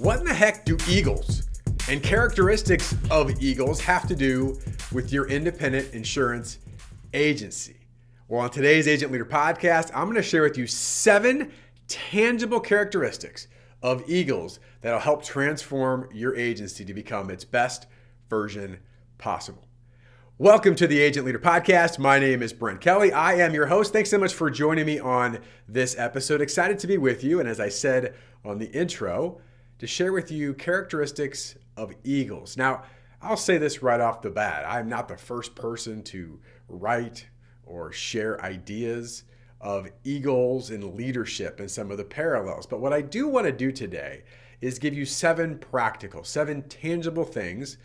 What in the heck do eagles and characteristics of eagles have to do with your independent insurance agency? Well, on today's Agent Leader podcast, I'm going to share with you 7 tangible characteristics of eagles that'll help transform your agency to become its best version possible. Welcome to the Agent Leader Podcast. My name is Brent Kelly. I am your host. Thanks so much for joining me on this episode. Excited to be with you. And as I said on the intro, to share with you characteristics of eagles. Now, I'll say this right off the bat. I'm not the first person to write or share ideas of eagles and leadership and some of the parallels. But what I do want to do today is give you 7 tangible things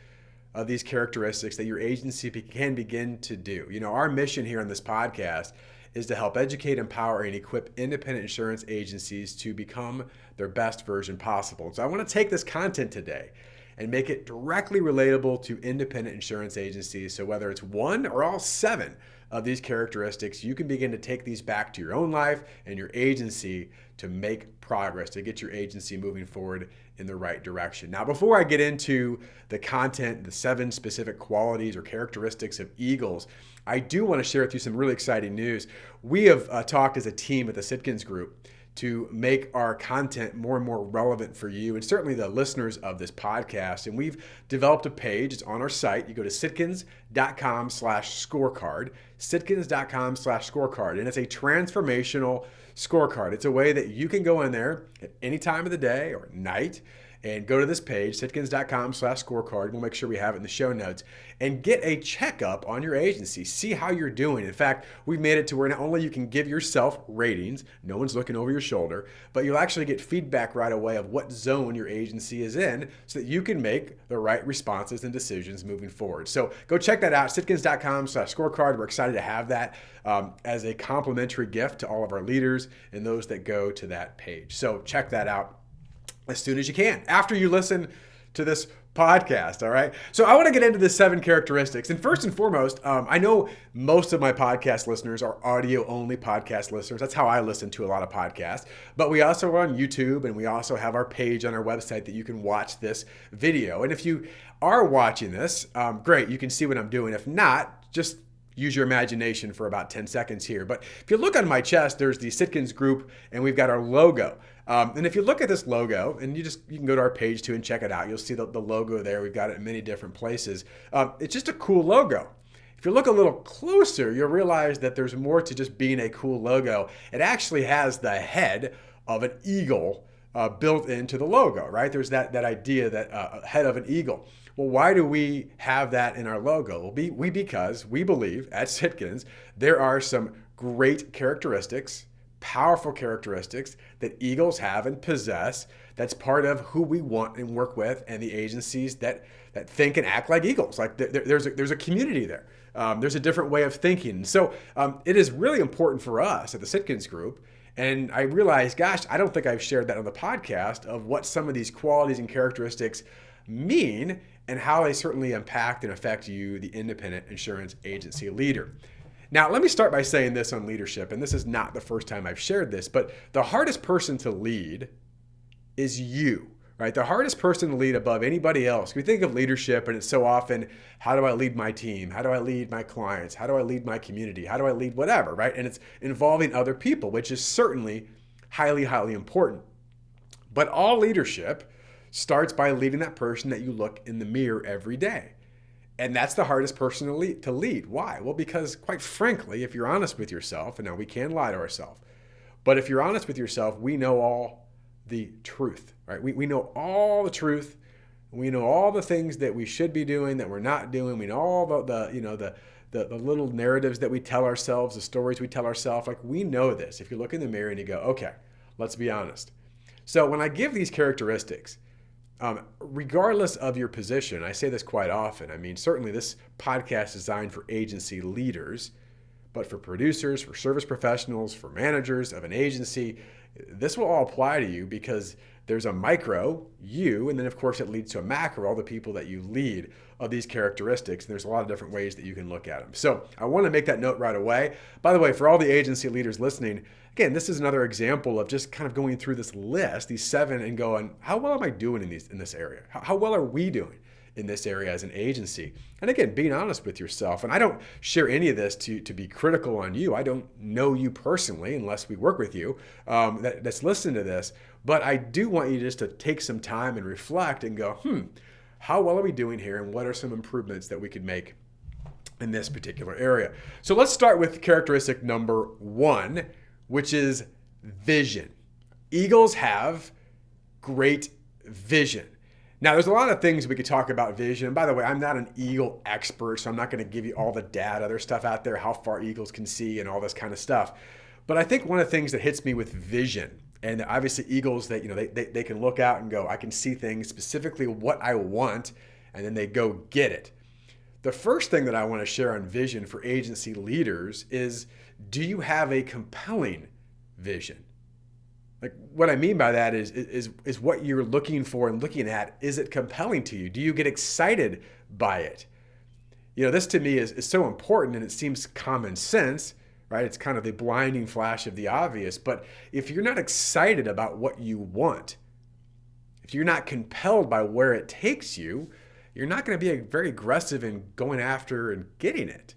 of these characteristics that your agency can begin to do. You know, our mission here on this podcast is to help educate, empower, and equip independent insurance agencies to become their best version possible. So I want to take this content today and make it directly relatable to independent insurance agencies. So whether it's one or all 7 of these characteristics, you can begin to take these back to your own life and your agency to make progress, to get your agency moving forward in the right direction. Now, before I get into the content, the 7 specific qualities or characteristics of eagles, I do want to share with you some really exciting news. We have talked as a team at the Sitkins Group to make our content more and more relevant for you and certainly the listeners of this podcast. And we've developed a page. It's on our site. You go to sitkins.com/scorecard, sitkins.com/scorecard. And it's a transformational scorecard. It's a way that you can go in there at any time of the day or night and go to this page, sitkins.com/scorecard. We'll make sure we have it in the show notes and get a checkup on your agency. See how you're doing. In fact, we've made it to where not only you can give yourself ratings, no one's looking over your shoulder, but you'll actually get feedback right away of what zone your agency is in so that you can make the right responses and decisions moving forward. So go check that out, sitkins.com/scorecard. We're excited to have that as a complimentary gift to all of our leaders and those that go to that page. So check that out as soon as you can, after you listen to this podcast, all right? So I want to get into the 7 characteristics. And first and foremost, I know most of my podcast listeners are audio-only podcast listeners. That's how I listen to a lot of podcasts. But we also are on YouTube, and we also have our page on our website that you can watch this video. And if you are watching this, great, you can see what I'm doing. If not, just use your imagination for about 10 seconds here. But if you look on my chest, there's the Sitkins Group, and we've got our logo. And if you look at this logo, and you can go to our page too and check it out. You'll see the logo there. We've got it in many different places. It's just a cool logo. If you look a little closer, you'll realize that there's more to just being a cool logo. It actually has the head of an eagle built into the logo, right? There's that idea that head of an eagle. Well, why do we have that in our logo? Well, because we believe at Sitkins there are some great characteristics, powerful characteristics that eagles have and possess that's part of who we want and work with and the agencies that think and act like eagles. Like there's a community there. There's a different way of thinking. So it is really important for us at the Sitkins Group. And I realized, gosh, I don't think I've shared that on the podcast of what some of these qualities and characteristics mean and how they certainly impact and affect you, the independent insurance agency leader. Now, let me start by saying this on leadership, and this is not the first time I've shared this, but the hardest person to lead is you, right? The hardest person to lead above anybody else. We think of leadership, and it's so often, how do I lead my team? How do I lead my clients? How do I lead my community? How do I lead whatever, right? And it's involving other people, which is certainly highly, highly important. But all leadership starts by leading that person that you look in the mirror every day. And that's the hardest person to lead. Why? Well, because quite frankly, if you're honest with yourself, and now we can lie to ourselves, but if you're honest with yourself, we know all the truth, right? We know all the truth. We know all the things that we should be doing that we're not doing. We know all the little narratives that we tell ourselves, the stories we tell ourselves. Like, we know this. If you look in the mirror and you go, okay, let's be honest. So when I give these characteristics, regardless of your position, I say this quite often. I mean, certainly this podcast is designed for agency leaders, but for producers, for service professionals, for managers of an agency, This will all apply to you because there's a micro, you, and then of course it leads to a macro, all the people that you lead of these characteristics. And there's a lot of different ways that you can look at them. So I want to make that note right away. By the way, for all the agency leaders listening, again, this is another example of just kind of going through this list, these 7, and going, how well am I doing in this area? How well are we doing in this area as an agency? And again, being honest with yourself. And I don't share any of this to be critical on you. I don't know you personally unless we work with you that's listening to this. But I do want you just to take some time and reflect and go, how well are we doing here? And what are some improvements that we could make in this particular area? So let's start with characteristic number 1, which is vision. Eagles have great vision. Now, there's a lot of things we could talk about vision. And by the way, I'm not an eagle expert, so I'm not going to give you all the data. There's stuff out there, how far eagles can see and all this kind of stuff. But I think one of the things that hits me with vision, and obviously eagles, they can look out and go, I can see things, specifically what I want, and then they go get it. The first thing that I want to share on vision for agency leaders is, do you have a compelling vision? Like, what I mean by that is what you're looking for and looking at, is it compelling to you? Do you get excited by it? This to me is so important, and it seems common sense, right? It's kind of the blinding flash of the obvious. But if you're not excited about what you want, if you're not compelled by where it takes you, you're not going to be very aggressive in going after and getting it.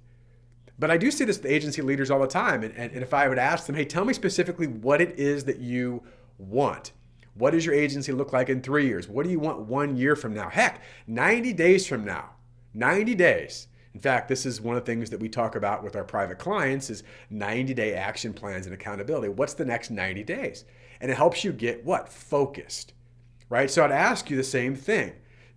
But I do see this with agency leaders all the time. And if I would ask them, hey, tell me specifically what it is that you want. What does your agency look like in 3 years? What do you want 1 year from now? Heck, 90 days from now. 90 days. In fact, this is one of the things that we talk about with our private clients is 90-day action plans and accountability. What's the next 90 days? And it helps you get what? Focused, right? So I'd ask you the same thing.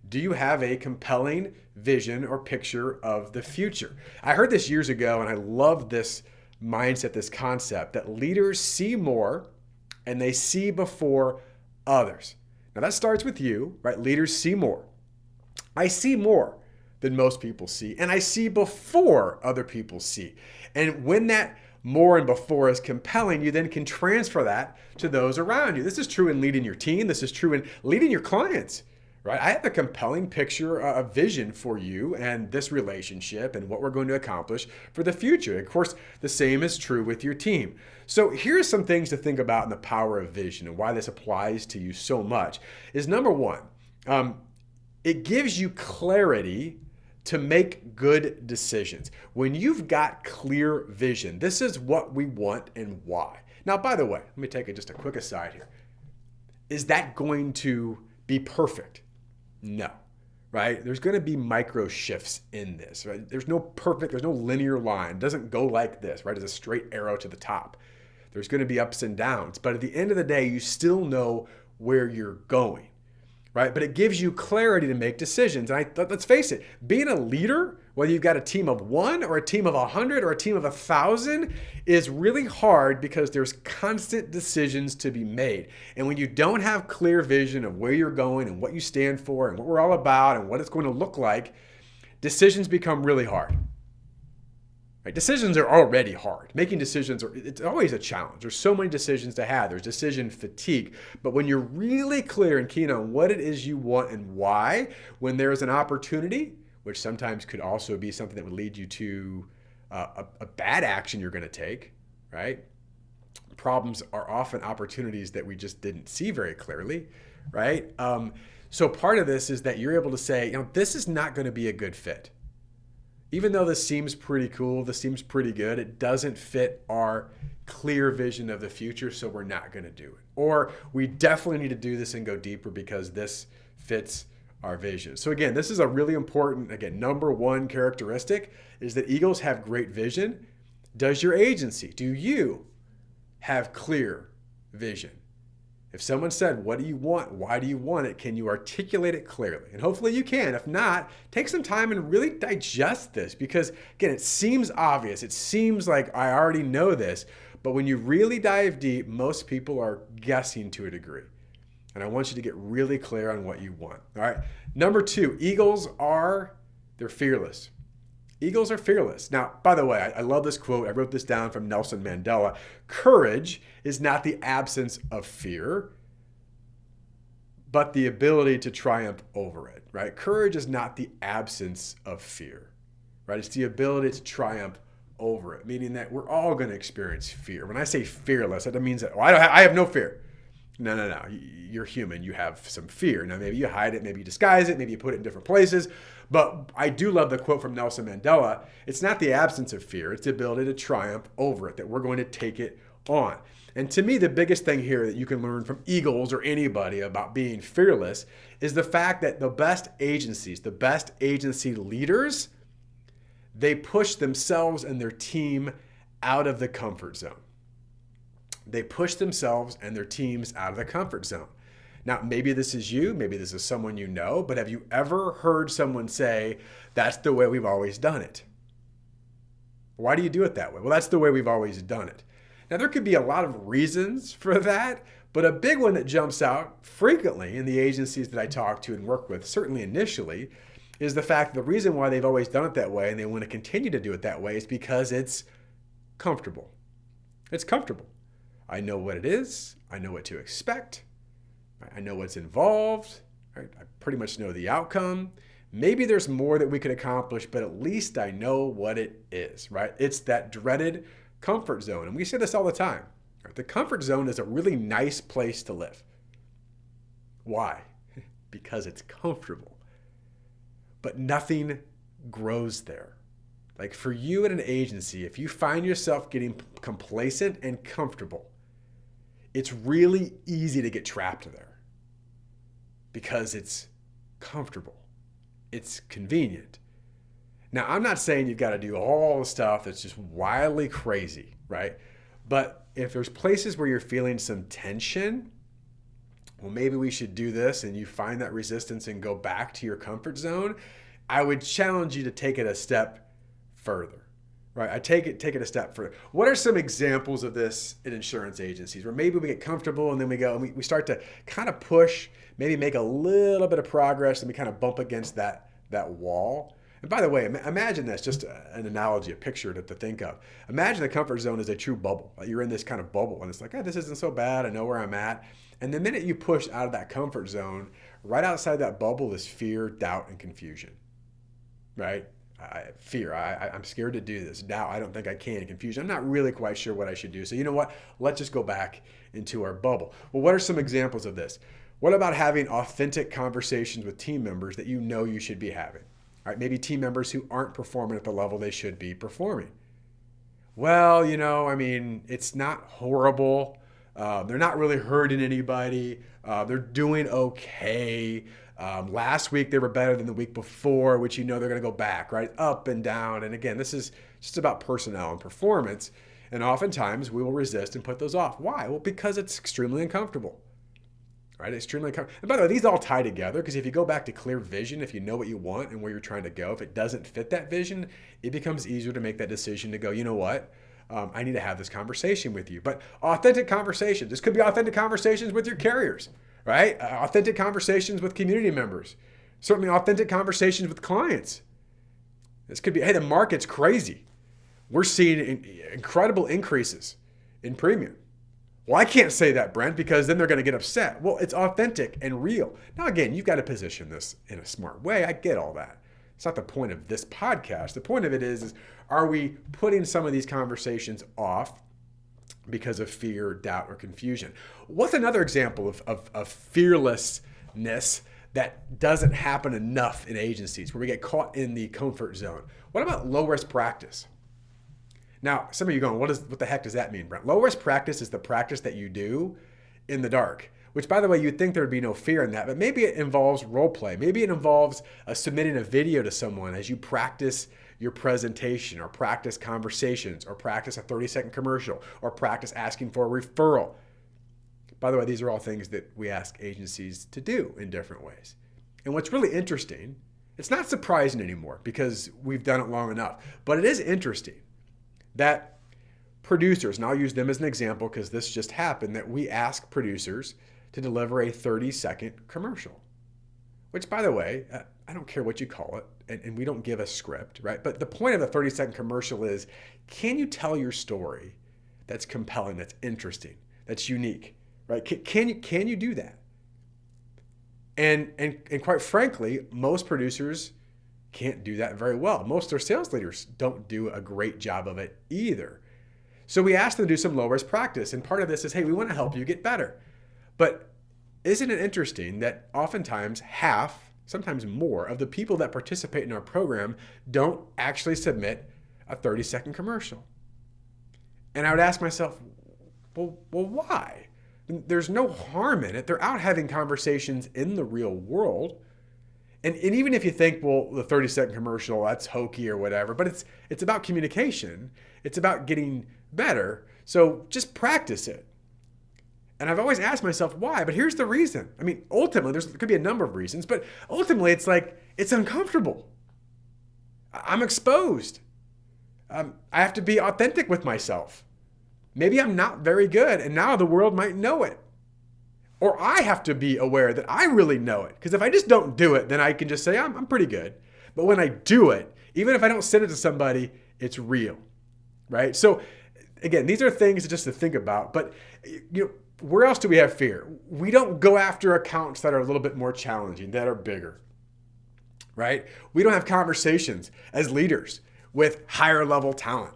Do you have a compelling vision or picture of the future? I heard this years ago, and I love this mindset, this concept that leaders see more and they see before others. Now that starts with you, right? Leaders see more. I see more than most people see, and I see before other people see. And when that more and before is compelling, you then can transfer that to those around you. This is true in leading your team. This is true in leading your clients, right? I have a compelling picture, a vision for you and this relationship and what we're going to accomplish for the future. Of course, the same is true with your team. So here's some things to think about in the power of vision and why this applies to you so much is number 1, it gives you clarity to make good decisions. When you've got clear vision, this is what we want and why. Now, by the way, let me take just a quick aside here. Is that going to be perfect? No, right? There's going to be micro shifts in this, right? There's no linear line. It doesn't go like this, right? It's a straight arrow to the top. There's going to be ups and downs, but at the end of the day, you still know where you're going. Right? But it gives you clarity to make decisions. And let's face it, being a leader, whether you've got a team of 1 or a team of 100 or a team of 1,000, is really hard because there's constant decisions to be made. And when you don't have clear vision of where you're going and what you stand for and what we're all about and what it's going to look like, decisions become really hard. Right? Decisions are already hard. Making decisions, it's always a challenge. There's so many decisions to have. There's decision fatigue. But when you're really clear and keen on what it is you want and why, when there's an opportunity, which sometimes could also be something that would lead you to a bad action you're going to take, right? Problems are often opportunities that we just didn't see very clearly, right? So part of this is that you're able to say, this is not going to be a good fit. Even though this seems pretty cool, this seems pretty good, it doesn't fit our clear vision of the future, so we're not going to do it. Or we definitely need to do this and go deeper because this fits our vision. So again, this is a really important, number 1 characteristic is that eagles have great vision. Does your agency, do you have clear vision? If someone said, what do you want? Why do you want it? Can you articulate it clearly? And hopefully you can. If not, take some time and really digest this because, again, it seems obvious. It seems like I already know this. But when you really dive deep, most people are guessing to a degree. And I want you to get really clear on what you want. All right. Number 2, eagles they're fearless. Eagles are fearless. Now, by the way, I love this quote. I wrote this down from Nelson Mandela. Courage is not the absence of fear, but the ability to triumph over it, right? Courage is not the absence of fear, right? It's the ability to triumph over it, meaning that we're all going to experience fear. When I say fearless, that means that, I have no fear. No. You're human. You have some fear. Now, maybe you hide it, maybe you disguise it, maybe you put it in different places. But I do love the quote from Nelson Mandela. It's not the absence of fear. It's the ability to triumph over it, that we're going to take it on. And to me, the biggest thing here that you can learn from Eagles or anybody about being fearless is the fact that the best agencies, the best agency leaders, they push themselves and their team out of the comfort zone. They push themselves and their teams out of the comfort zone. Now, maybe this is you, maybe this is someone you know, but have you ever heard someone say, that's the way we've always done it? Why do you do it that way? Well, that's the way we've always done it. Now, there could be a lot of reasons for that, but a big one that jumps out frequently in the agencies that I talk to and work with, certainly initially, is the fact that the reason why they've always done it that way and they want to continue to do it that way is because it's comfortable. It's comfortable. I know what it is. I know what to expect. I know what's involved. Right? I pretty much know the outcome. Maybe there's more that we could accomplish, but at least I know what it is, right? It's that dreaded comfort zone. And we say this all the time. Right? The comfort zone is a really nice place to live. Why? Because it's comfortable. But nothing grows there. Like for you at an agency, if you find yourself getting complacent and comfortable, it's really easy to get trapped there because it's comfortable. It's convenient. Now, I'm not saying you've got to do all the stuff that's just wildly crazy, right? But if there's places where you're feeling some tension, well, maybe we should do this, and you find that resistance and go back to your comfort zone, I would challenge you to take it a step further, right? I take it a step further. What are some examples of this in insurance agencies where maybe we get comfortable and then we go and we start to kind of push, maybe make a little bit of progress, and we kind of bump against that wall? And by the way, imagine this, just an analogy, a picture to think of. Imagine the comfort zone is a true bubble. You're in this kind of bubble and it's like, this isn't so bad. I know where I'm at. And the minute you push out of that comfort zone, right outside that bubble is fear, doubt, and confusion, right? Fear, I'm scared to do this. Doubt, I don't think I can. Confusion, I'm not really quite sure what I should do. So you know what? Let's just go back into our bubble. Well, what are some examples of this? What about having authentic conversations with team members that you know you should be having? All right, maybe team members who aren't performing at the level they should be performing. Well, it's not horrible. They're not really hurting anybody. They're doing okay. Last week they were better than the week before, which they're going to go back, right? Up and down. And again, this is just about personnel and performance. And oftentimes we will resist and put those off. Why? Well, because it's extremely uncomfortable. Right? Extremely uncomfortable. And by the way, these all tie together because if you go back to clear vision, if you know what you want and where you're trying to go, if it doesn't fit that vision, it becomes easier to make that decision to go, you know what? I need to have this conversation with you. But authentic conversations, this could be authentic conversations with your carriers, right? Authentic conversations with community members, certainly authentic conversations with clients. This could be, hey, the market's crazy. We're seeing incredible increases in premium. Well, I can't say that, Brent, because then they're going to get upset. Well, it's authentic and real. Now, again, you've got to position this in a smart way. I get all that. It's not the point of this podcast. The point of it is are we putting some of these conversations off because of fear, doubt, or confusion? What's another example of fearlessness that doesn't happen enough in agencies where we get caught in the comfort zone? What about low-risk practice? Now, some of you are going, what the heck does that mean, Brent? Low-risk practice is the practice that you do in the dark, which, by the way, you'd think there would be no fear in that, but maybe it involves role play. Maybe it involves submitting a video to someone as you practice your presentation or practice conversations or practice a 30-second commercial or practice asking for a referral. By the way, these are all things that we ask agencies to do in different ways. And what's really interesting, it's not surprising anymore because we've done it long enough, but it is interesting that producers, and I'll use them as an example because this just happened, that we ask producers to deliver a 30-second commercial. which, by the way, I don't care what you call it, and we don't give a script, right? But the point of a 30-second commercial is, can you tell your story that's compelling, that's interesting, that's unique, right? Can you do that? And quite frankly, most producers can't do that very well. Most of their sales leaders don't do a great job of it either. So we asked them to do some low-risk practice, and part of this is, hey, we want to help you get better. But isn't it interesting that oftentimes half, sometimes more, of the people that participate in our program don't actually submit a 30-second commercial? And I would ask myself, well, why? There's no harm in it. They're out having conversations in the real world. And even if you think, well, the 30-second commercial, that's hokey or whatever, but it's about communication. It's about getting better. So just practice it. And I've always asked myself why, but here's the reason. I mean, ultimately, there could be a number of reasons, but ultimately it's like, it's uncomfortable. I'm exposed. I have to be authentic with myself. Maybe I'm not very good, and now the world might know it. Or I have to be aware that I really know it. Because if I just don't do it, then I can just say, I'm pretty good. But when I do it, even if I don't send it to somebody, it's real, right? So again, these are things just to think about. But where else do we have fear? We don't go after accounts that are a little bit more challenging, that are bigger, right? We don't have conversations as leaders with higher level talent.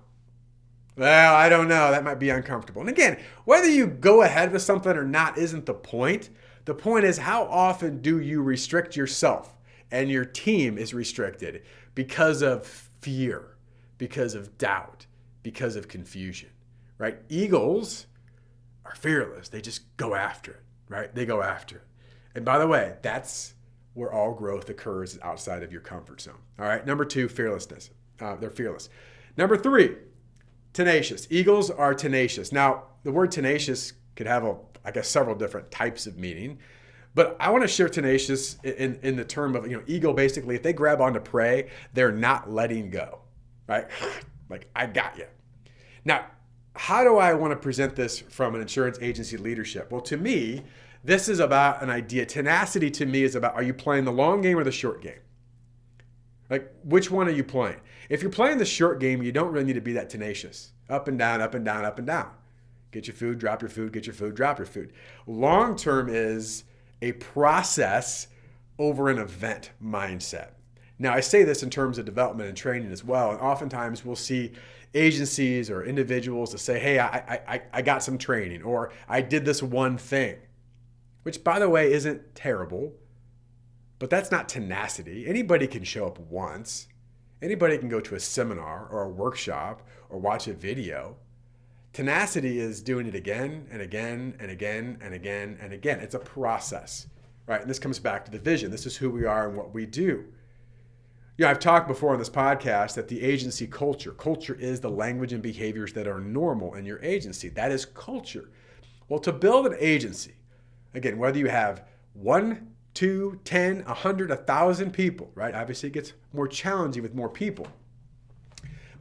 Well, I don't know. That might be uncomfortable. And again, whether you go ahead with something or not isn't the point. The point is, how often do you restrict yourself and your team is restricted because of fear, because of doubt, because of confusion, right? Eagles are fearless. They just go after it, right? They go after it. And by the way, that's where all growth occurs, outside of your comfort zone. All right. Number 2, fearlessness. They're fearless. Number 3, tenacious. Eagles are tenacious. Now, the word tenacious could have, several different types of meaning, but I want to share tenacious in the term of, eagle, basically, if they grab onto prey, they're not letting go, right? Like, I got you. Now, how do I want to present this from an insurance agency leadership? Well, to me, this is about an idea. Tenacity to me is about, are you playing the long game or the short game? Like, which one are you playing? If you're playing the short game, you don't really need to be that tenacious. Up and down, up and down, up and down. Get your food, drop your food, get your food, drop your food. Long term is a process over an event mindset. Now, I say this in terms of development and training as well. And oftentimes we'll see agencies or individuals that say, hey, I got some training, or I did this one thing, which, by the way, isn't terrible, but that's not tenacity. Anybody can show up once. Anybody can go to a seminar or a workshop or watch a video. Tenacity is doing it again and again and again and again and again. It's a process, right? And this comes back to the vision. This is who we are and what we do. I've talked before on this podcast that the agency culture is the language and behaviors that are normal in your agency. That is culture. Well, to build an agency, again, whether you have 1, 2, 10, 100, 1,000 people, right? Obviously, it gets more challenging with more people.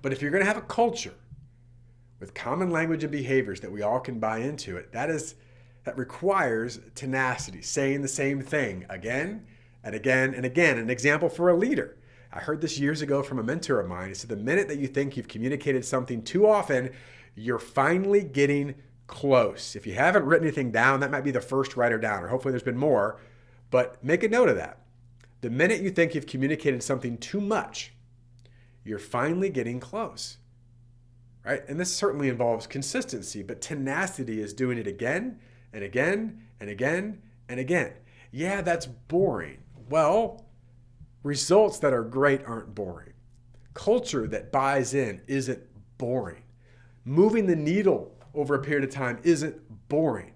But if you're going to have a culture with common language and behaviors that we all can buy into it, that requires tenacity, saying the same thing again and again and again. An example for a leader. I heard this years ago from a mentor of mine. He said, the minute that you think you've communicated something too often, you're finally getting close. If you haven't written anything down, that might be the first writer down, or hopefully there's been more, but make a note of that. The minute you think you've communicated something too much, you're finally getting close, right? And this certainly involves consistency, but tenacity is doing it again and again and again and again. Yeah, that's boring. Well, results that are great aren't boring. Culture that buys in isn't boring. Moving the needle over a period of time isn't boring,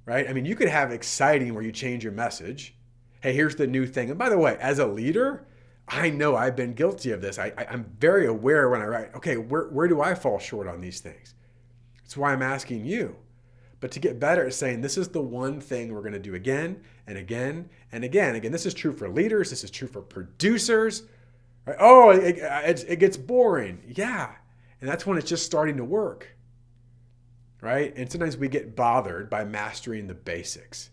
right? I mean, you could have exciting where you change your message. Hey, here's the new thing. And by the way, as a leader, I know I've been guilty of this. I'm very aware when I write, okay, where do I fall short on these things? That's why I'm asking you. But to get better at saying, this is the one thing we're going to do again and again and again. Again, this is true for leaders. This is true for producers. Right? Oh, it gets boring. Yeah. And that's when it's just starting to work. Right? And sometimes we get bothered by mastering the basics.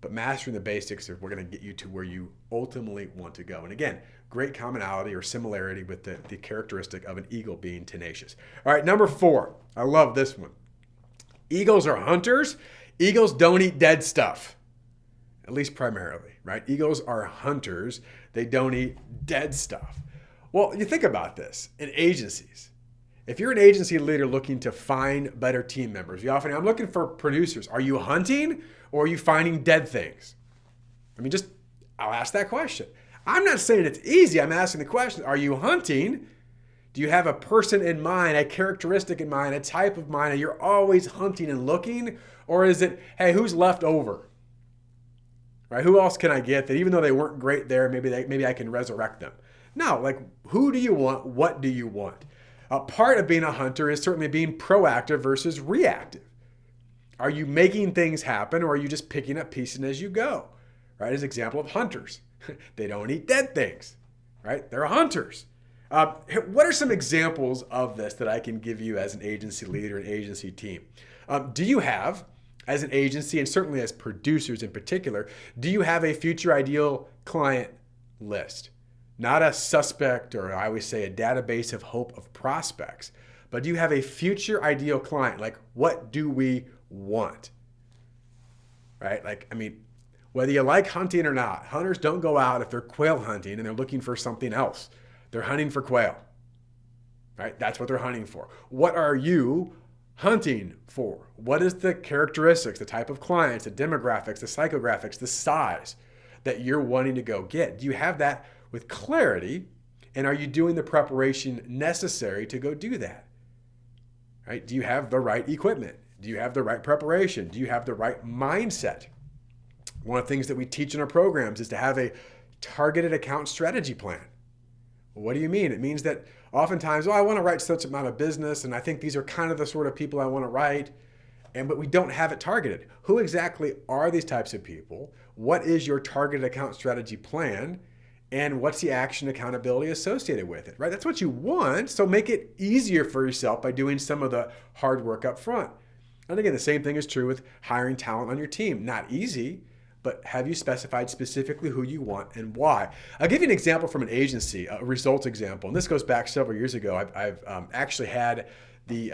but mastering the basics are we're going to get you to where you ultimately want to go. And again, great commonality or similarity with the characteristic of an eagle being tenacious. All right, number 4. I love this one. Eagles are hunters. Eagles don't eat dead stuff, at least primarily, right? Eagles are hunters. They don't eat dead stuff. Well, you think about this in agencies. If you're an agency leader looking to find better team members, I'm looking for producers. Are you hunting or are you finding dead things? I'll ask that question. I'm not saying it's easy. I'm asking the question, are you hunting? Do you have a person in mind, a characteristic in mind, a type of mind, and you're always hunting and looking? Or is it, hey, who's left over? Right? Who else can I get that even though they weren't great there, maybe I can resurrect them? No, like who do you want? What do you want? A part of being a hunter is certainly being proactive versus reactive. Are you making things happen or are you just picking up pieces as you go? Right? As an example of hunters. They don't eat dead things, right? They're hunters. What are some examples of this that I can give you as an agency leader, an agency team? Do you have, as an agency and certainly as producers in particular, do you have a future ideal client list? Not a suspect, or I always say a database of hope of prospects, but do you have a future ideal client? Like, what do we want? Right? Whether you like hunting or not, hunters don't go out if they're quail hunting and they're looking for something else. They're hunting for quail, right? That's what they're hunting for. What are you hunting for? What is the characteristics, the type of clients, the demographics, the psychographics, the size that you're wanting to go get? Do you have that with clarity? And are you doing the preparation necessary to go do that? Right? Do you have the right equipment? Do you have the right preparation? Do you have the right mindset? One of the things that we teach in our programs is to have a targeted account strategy plan. What do you mean? It means that oftentimes, I want to write such amount of business, and I think these are kind of the sort of people I want to write, but we don't have it targeted. Who exactly are these types of people? What is your targeted account strategy plan? And what's the action accountability associated with it, right? That's what you want, so make it easier for yourself by doing some of the hard work up front. And again, the same thing is true with hiring talent on your team. Not easy, but have you specified specifically who you want and why? I'll give you an example from an agency, a results example. And this goes back several years ago. I've actually had the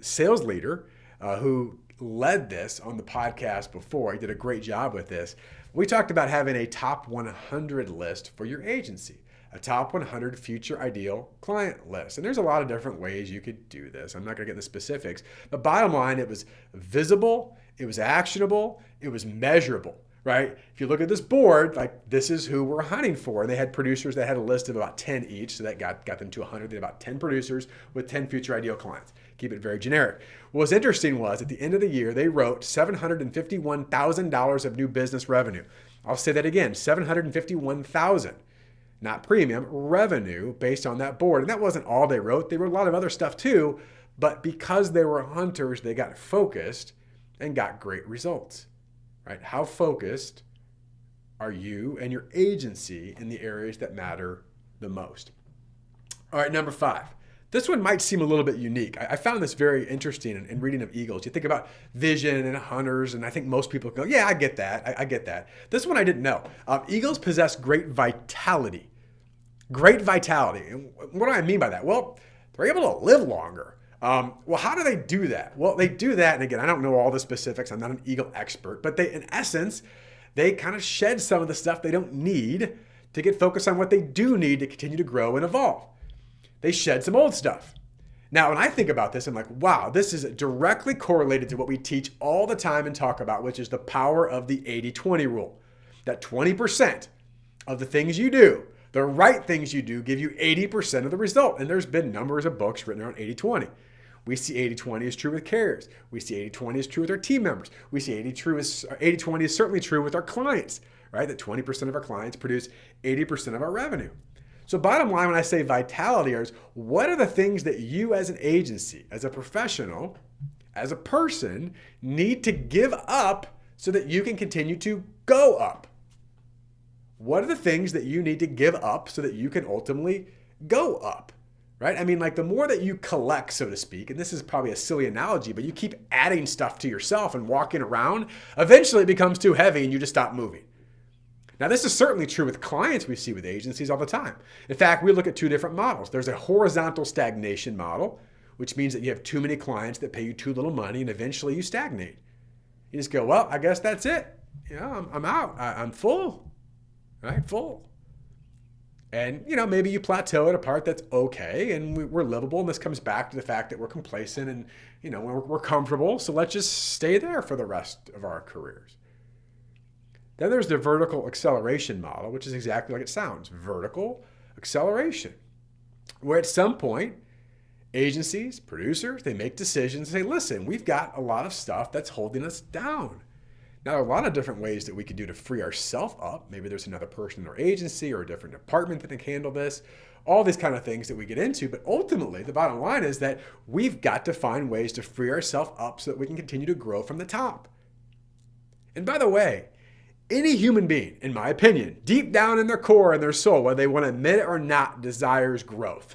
sales leader who led this on the podcast before. He did a great job with this. We talked about having a top 100 list for your agency, a top 100 future ideal client list. And there's a lot of different ways you could do this. I'm not going to get into specifics, but bottom line, it was visible, it was actionable, it was measurable, right? If you look at this board, like this is who we're hunting for. And they had producers that had a list of about 10 each. So that got them to 100. They had about 10 producers with 10 future ideal clients. Keep it very generic. What was interesting was at the end of the year, they wrote $751,000 of new business revenue. I'll say that again, $751,000. Not premium, revenue based on that board. And that wasn't all they wrote. They wrote a lot of other stuff too, but because they were hunters, they got focused and got great results, right? How focused are you and your agency in the areas that matter the most? All right, number 5. This one might seem a little bit unique. I found this very interesting in reading of eagles. You think about vision and hunters, and I think most people go, yeah, I get that. I get that. This one I didn't know. Eagles possess great vitality. Great vitality. And what do I mean by that? Well, they're able to live longer. Well, how do they do that? Well, they do that, and again, I don't know all the specifics. I'm not an eagle expert, but in essence, they kind of shed some of the stuff they don't need to get focused on what they do need to continue to grow and evolve. They shed some old stuff. Now, when I think about this, I'm like, wow, this is directly correlated to what we teach all the time and talk about, which is the power of the 80-20 rule. That 20% of the things you do, the right things you do, give you 80% of the result. And there's been numbers of books written around 80-20. We see 80-20 is true with carriers. We see 80-20 is true with our team members. We see 80-20 is certainly true with our clients, right? That 20% of our clients produce 80% of our revenue. So bottom line, when I say vitality, is what are the things that you as an agency, as a professional, as a person, need to give up so that you can continue to go up? What are the things that you need to give up so that you can ultimately go up, right? I mean, like the more that you collect, so to speak, and this is probably a silly analogy, but you keep adding stuff to yourself and walking around, eventually it becomes too heavy and you just stop moving. Now, this is certainly true with clients we see with agencies all the time. In fact, we look at two different models. There's a horizontal stagnation model, which means that you have too many clients that pay you too little money and eventually you stagnate. You just go, well, I guess that's it. I'm out. I'm full, right? Full. And, maybe you plateau at a part that's okay and we're livable. And this comes back to the fact that we're complacent and, we're comfortable. So let's just stay there for the rest of our careers. Then there's the vertical acceleration model, which is exactly like it sounds, vertical acceleration, where at some point, agencies, producers, they make decisions and say, listen, we've got a lot of stuff that's holding us down. Now, there are a lot of different ways that we could do to free ourselves up. Maybe there's another person in our agency or a different department that can handle this. All these kind of things that we get into. But ultimately, the bottom line is that we've got to find ways to free ourselves up so that we can continue to grow from the top. And by the way, any human being, in my opinion, deep down in their core and their soul, whether they want to admit it or not, desires growth.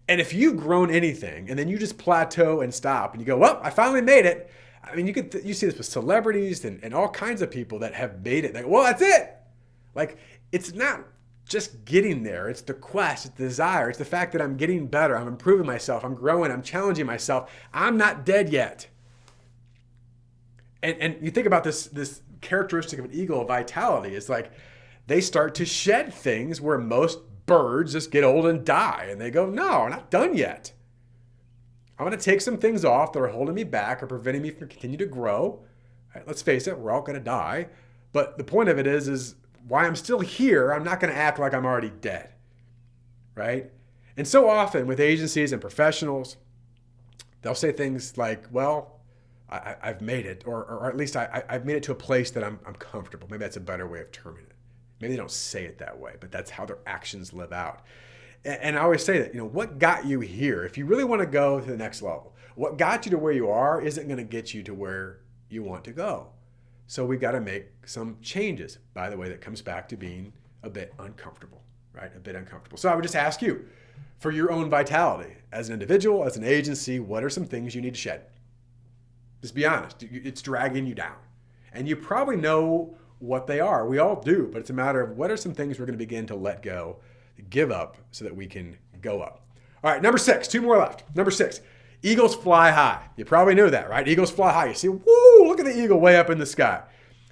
And if you've grown anything and then you just plateau and stop and you go, well, I finally made it. I mean, you see this with celebrities and all kinds of people that have made it. Like, well, that's it. Like, it's not just getting there. It's the quest, it's the desire. It's the fact that I'm getting better. I'm improving myself. I'm growing. I'm challenging myself. I'm not dead yet. And you think about this characteristic of an eagle of vitality. It's like they start to shed things where most birds just get old and die. And they go, no, I'm not done yet. I'm going to take some things off that are holding me back or preventing me from continuing to grow. Right, let's face it, we're all going to die. But the point of it is why I'm still here, I'm not going to act like I'm already dead. Right? And so often with agencies and professionals, they'll say things like, well, I've made it, or at least I've made it to a place that I'm comfortable. Maybe that's a better way of terming it. Maybe they don't say it that way, but that's how their actions live out. And I always say that, what got you here? If you really want to go to the next level, what got you to where you are isn't going to get you to where you want to go. So we've got to make some changes. By the way, that comes back to being a bit uncomfortable, right? A bit uncomfortable. So I would just ask you, for your own vitality, as an individual, as an agency, what are some things you need to shed? Just be honest. It's dragging you down. And you probably know what they are. We all do, but it's a matter of what are some things we're going to begin to let go, give up, so that we can go up. All right, number 6, 2 more left. Number 6, eagles fly high. You probably knew that, right? Eagles fly high. You see, woo, look at the eagle way up in the sky.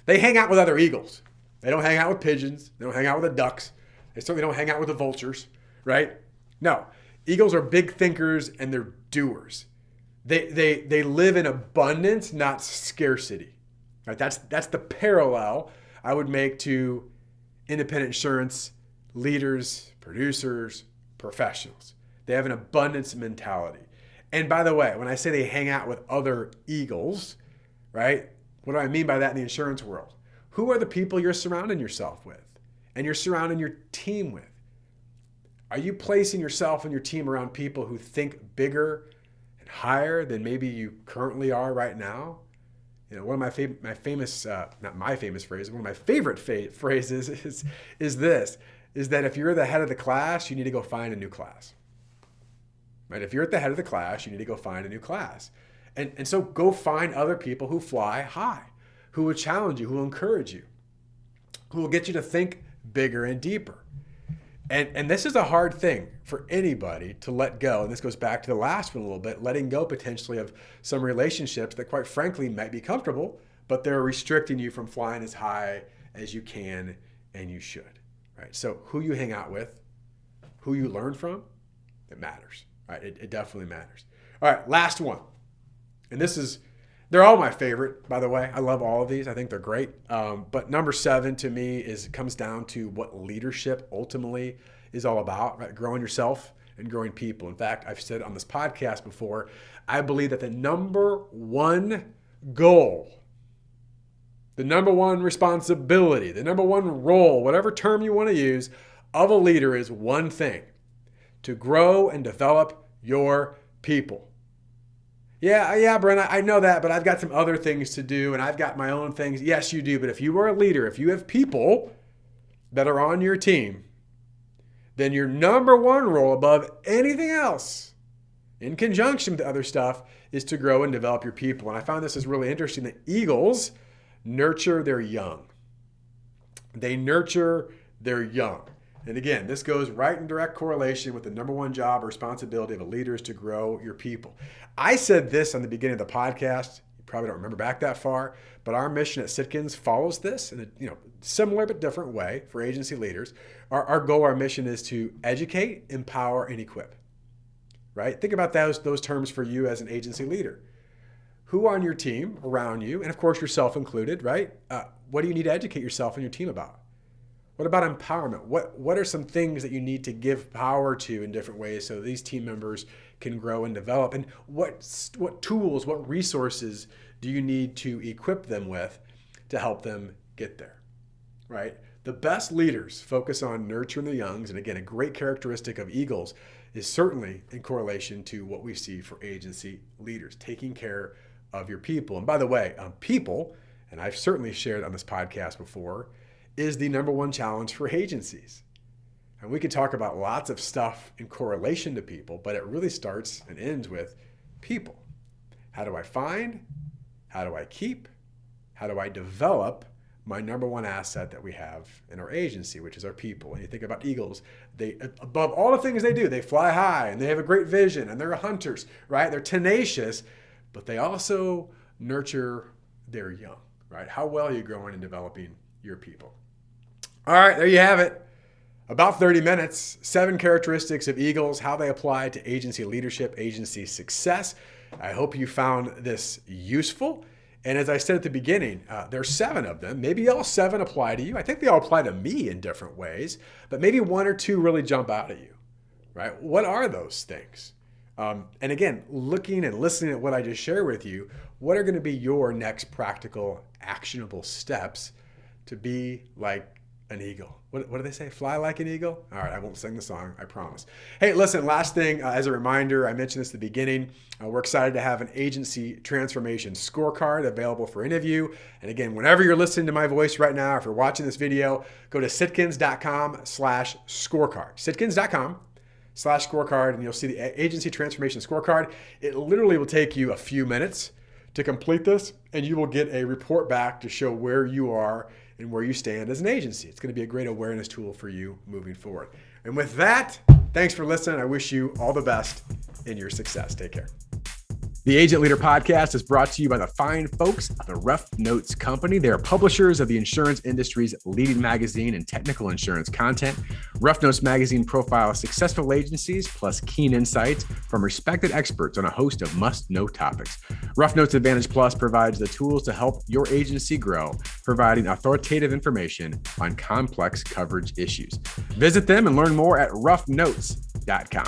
They hang out with other eagles. They don't hang out with pigeons. They don't hang out with the ducks. They certainly don't hang out with the vultures, right? No, eagles are big thinkers and they're doers. They live in abundance, not scarcity. Right? That's the parallel I would make to independent insurance leaders, producers, professionals. They have an abundance mentality. And by the way, when I say they hang out with other eagles, right? What do I mean by that in the insurance world? Who are the people you're surrounding yourself with and you're surrounding your team with? Are you placing yourself and your team around people who think bigger and higher than maybe you currently are right now? One of my famous, not my famous phrase, one of my favorite phrases is that if you're the head of the class, you need to go find a new class. Right? If you're at the head of the class, you need to go find a new class. And so go find other people who fly high, who will challenge you, who will encourage you, who will get you to think bigger and deeper. And this is a hard thing for anybody to let go. And this goes back to the last one a little bit, letting go potentially of some relationships that quite frankly might be comfortable, but they're restricting you from flying as high as you can and you should. Right? So who you hang out with, who you learn from, it matters. Right? It definitely matters. All right, last one. And they're all my favorite, by the way. I love all of these. I think they're great. But number 7 to me comes down to what leadership ultimately is all about, right? Growing yourself and growing people. In fact, I've said on this podcast before, I believe that the number one goal, the number one responsibility, the number one role, whatever term you want to use, of a leader is one thing: to grow and develop your people. Yeah, Brent, I know that, but I've got some other things to do and I've got my own things. Yes, you do. But if you are a leader, if you have people that are on your team, then your number one role above anything else, in conjunction with the other stuff, is to grow and develop your people. And I found this is really interesting that eagles nurture their young. They nurture their young. And again, this goes right in direct correlation with the number one job or responsibility of a leader is to grow your people. I said this on the beginning of the podcast. You probably don't remember back that far, but our mission at Sitkins follows this in a similar but different way for agency leaders. Our goal, our mission is to educate, empower, and equip. Right? Think about those terms for you as an agency leader. Who on your team around you, and of course yourself included, right? What do you need to educate yourself and your team about? What about empowerment? What are some things that you need to give power to in different ways so these team members can grow and develop? And what tools, what resources do you need to equip them with to help them get there, right? The best leaders focus on nurturing the youngs. And again, a great characteristic of eagles is certainly in correlation to what we see for agency leaders, taking care of your people. And by the way, people, and I've certainly shared on this podcast before, is the number one challenge for agencies. And we could talk about lots of stuff in correlation to people, but it really starts and ends with people. How do I find? How do I keep? How do I develop my number one asset that we have in our agency, which is our people? When you think about eagles, they, above all the things they do, they fly high and they have a great vision and they're hunters, right? They're tenacious, but they also nurture their young, right? How well are you growing and developing your people? All right, there you have it. About 30 minutes, 7 characteristics of eagles, how they apply to agency leadership, agency success. I hope you found this useful. And as I said at the beginning, there's 7 of them. Maybe all 7 apply to you. I think they all apply to me in different ways, but maybe 1 or 2 really jump out at you, right? What are those things? And again, looking and listening at what I just shared with you, what are going to be your next practical, actionable steps to be like an eagle? What do they say? Fly like an eagle? All right, I won't sing the song, I promise. Hey, listen, last thing, as a reminder, I mentioned this at the beginning, we're excited to have an agency transformation scorecard available for any of you. And again, whenever you're listening to my voice right now, if you're watching this video, go to sitkins.com/scorecard. Sitkins.com/scorecard, and you'll see the agency transformation scorecard. It literally will take you a few minutes to complete this, and you will get a report back to show where you are and where you stand as an agency. It's going to be a great awareness tool for you moving forward. And with that, thanks for listening. I wish you all the best in your success. Take care. The Agent Leader Podcast is brought to you by the fine folks of the Rough Notes Company. They are publishers of the insurance industry's leading magazine and technical insurance content. Rough Notes magazine profiles successful agencies plus keen insights from respected experts on a host of must-know topics. Rough Notes Advantage Plus provides the tools to help your agency grow, providing authoritative information on complex coverage issues. Visit them and learn more at roughnotes.com.